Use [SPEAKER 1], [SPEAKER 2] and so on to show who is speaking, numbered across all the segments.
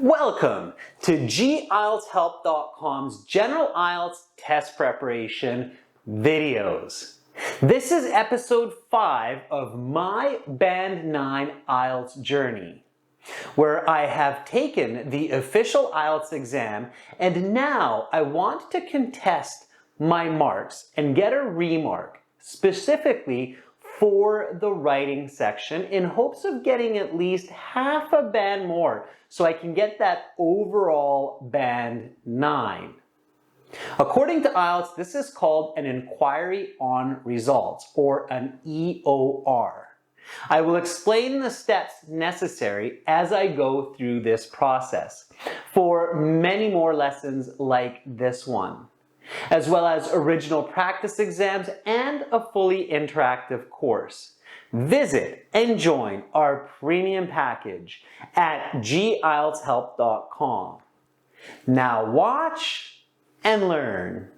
[SPEAKER 1] Welcome to IELTShelp.com's General IELTS Test Preparation videos. This is episode 5 of my Band 9 IELTS journey, where I have taken the official IELTS exam and now I want to contest my marks and get a remark specifically for the writing section in hopes of getting at least half a band more so I can get that overall band 9. According to IELTS, this is called an inquiry on results, or an EoR. I will explain the steps necessary as I go through this process for many more lessons like this one, as well as original practice exams and a fully interactive course. Visit and join our premium package at IELTShelp.com. Now watch and learn.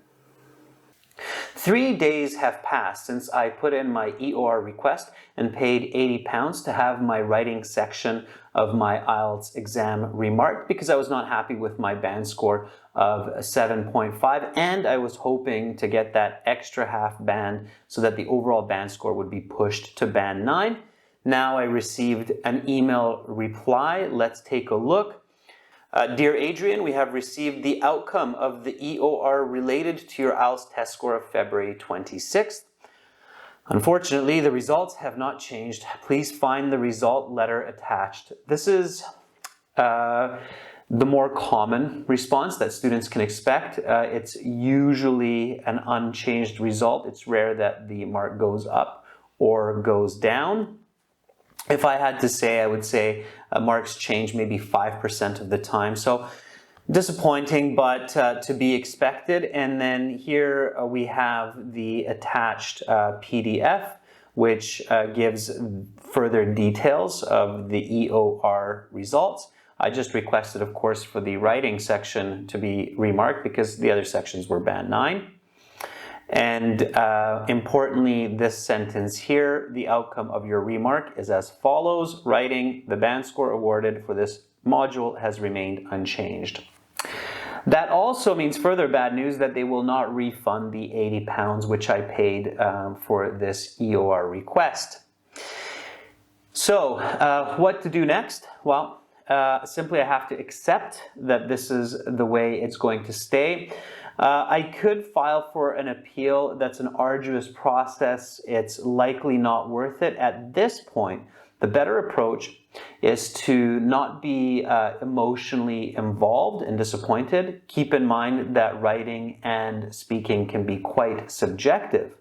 [SPEAKER 1] 3 days have passed since I put in my EoR request and paid £80 to have my writing section of my IELTS exam remarked because I was not happy with my band score of 7.5 and I was hoping to get that extra half band so that the overall band score would be pushed to band 9. Now I received an email reply. Let's take a look. Dear Adrian, we have received the outcome of the EoR related to your IELTS test score of February 26th. Unfortunately, the results have not changed. Please find the result letter attached. This is the more common response that students can expect. It's usually an unchanged result. It's rare that the mark goes up or goes down. If I had to say, I would say marks change maybe 5% of the time. So disappointing, but to be expected. And then here we have the attached PDF, which gives further details of the EoR results. I just requested, of course, for the writing section to be remarked because the other sections were band 9. And importantly, this sentence here, the outcome of your remark is as follows. Writing, the band score awarded for this module has remained unchanged. That also means further bad news that they will not refund the £80 which I paid for this EoR request. So what to do next? Well, simply I have to accept that this is the way it's going to stay. I could file for an appeal. That's an arduous process. It's likely not worth it. At this point, the better approach is to not be emotionally involved and disappointed. Keep in mind that writing and speaking can be quite subjective.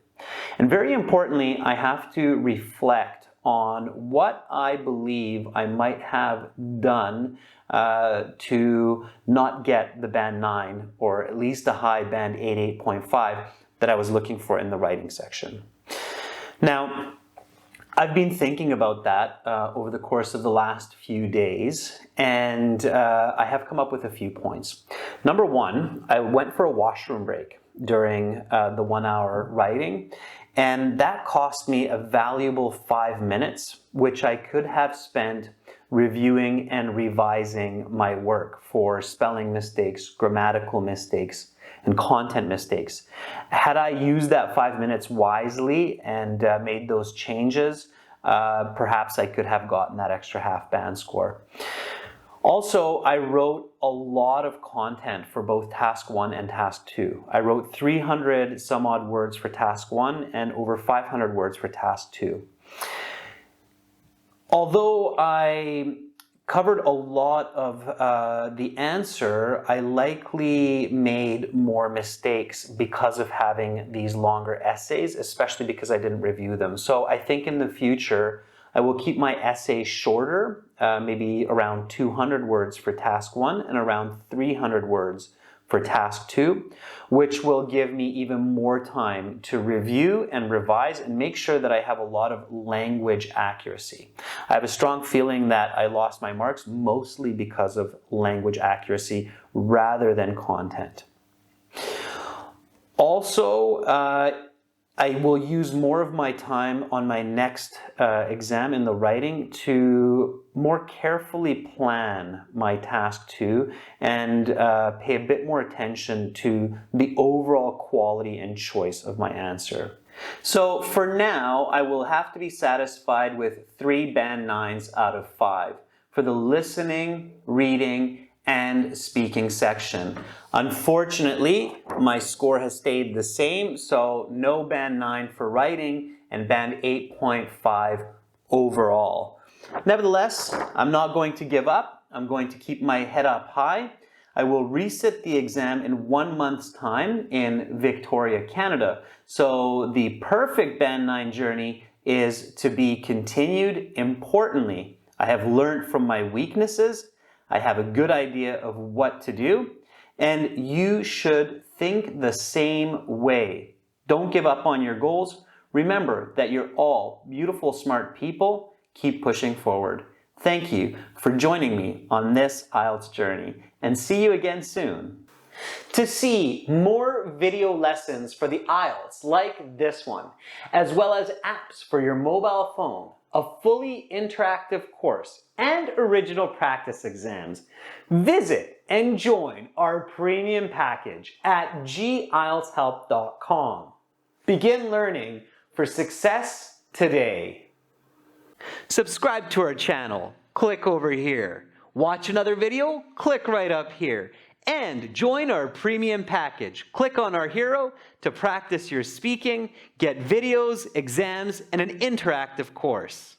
[SPEAKER 1] And very importantly, I have to reflect on what I believe I might have done to not get the band 9 or at least a high band 8, 8.5 that I was looking for in the writing section. Now, I've been thinking about that over the course of the last few days, and I have come up with a few points. Number one, I went for a washroom break during the 1 hour writing, and that cost me a valuable 5 minutes, which I could have spent reviewing and revising my work for spelling mistakes, grammatical mistakes, and content mistakes. Had I used that 5 minutes wisely and made those changes, perhaps I could have gotten that extra half band score. Also, I wrote a lot of content for both Task 1 and Task 2. I wrote 300 some odd words for Task 1 and over 500 words for Task 2. Although I covered a lot of the answer, I likely made more mistakes because of having these longer essays, especially because I didn't review them. So I think in the future, I will keep my essays shorter, maybe around 200 words for Task 1 and around 300 words for Task 2, which will give me even more time to review and revise and make sure that I have a lot of language accuracy. I have a strong feeling that I lost my marks mostly because of language accuracy rather than content. Also, I will use more of my time on my next exam in the writing to more carefully plan my task 2 and pay a bit more attention to the overall quality and choice of my answer. So for now, I will have to be satisfied with 3 band 9s out of 5 for the listening, reading, and speaking section. Unfortunately, my score has stayed the same, so no band 9 for writing and band 8.5 overall. Nevertheless, I'm not going to give up. I'm going to keep my head up high. I will resit the exam in 1 month's time in Victoria, Canada. So the perfect band 9 journey is to be continued. Importantly, I have learned from my weaknesses. I have a good idea of what to do, and you should think the same way. Don't give up on your goals. Remember that you're all beautiful, smart people. Keep pushing forward. Thank you for joining me on this IELTS journey, and see you again soon. To see more video lessons for the IELTS like this one, as well as apps for your mobile phone, a fully interactive course, and original practice exams, visit and join our premium package at gieltshelp.com. Begin learning for success today. Subscribe to our channel. Click over here. Watch another video? Click right up here. And join our premium package. Click on our hero to practice your speaking, get videos, exams, and an interactive course.